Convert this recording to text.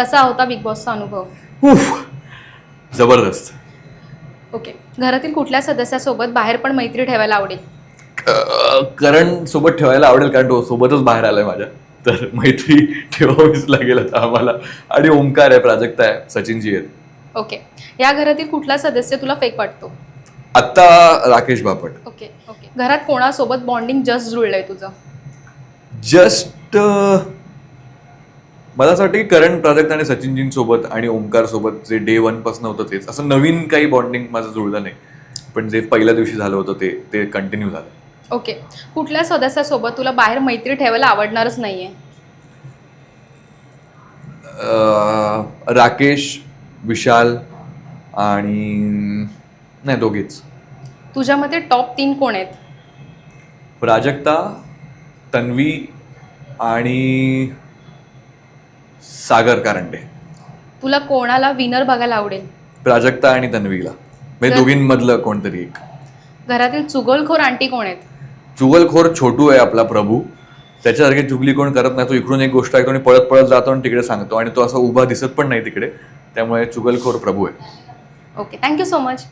कसा होता बिग बॉसचा अनुभव? उफ, जबरदस्त. ओके. घरातील कुठल्या सदस्यासोबत बाहेर पण मैत्री ठेवायला आवडेल? करण सोबत ठेवायला आवडेल कारण तो सोबतच बाहेर आलाय माझ्या, तर मैत्री ठेवावीच लागेल आता आम्हाला. आणि ओंकार आहे, प्राजक्ता आहे, सचिनजी आहेत. ओके. या घरातील कुठला सदस्य तुला फेक वाटतो? आत्ता राकेश बापट. Okay okay. घरात कोणासोबत बॉन्डिंग जस्ट जुळलंय तुझं? जस्ट मला असं वाटतं की करण, प्राजक्ता आणि सचिनजींसोबत आणि ओंकार सोबत जे डे 1 पासून होतं तेच, असं नवीन काही बॉन्डिंग माझं जुळलं नाही, पण जे पहिल्या दिवशी झालं होतं ते कंटिन्यू झालं. ओके. कुठल्या सदस्यासोबत तुला बाहेर मैत्री ठेवायला आवडणारच नाहीये? राकेश, विशाल आणि नाही, दोघेच. तुझ्या मते टॉप 3 कोण आहेत? प्राजक्ता, तन्वी आणि सागर कारंडे. तुला कोणाला विनर बघायला आवडेल? प्राजक्ता आणि तन्वीला, म्हणजे दोघींमधलं कोणतरी एक. घरातील चुगलखोर आंटी कोण आहेत? चुगलखोर छोटू आहे आपला प्रभू. त्याच्यासारखी चुगली कोण करत नाही. तो इकडून एक गोष्ट ऐकतो आणि पळत पळत जातो आणि तिकडे सांगतो, आणि तो असा उभा दिसत पण नाही तिकडे, त्यामुळे चुगलखोर प्रभू आहे. ओके. Thank you so much.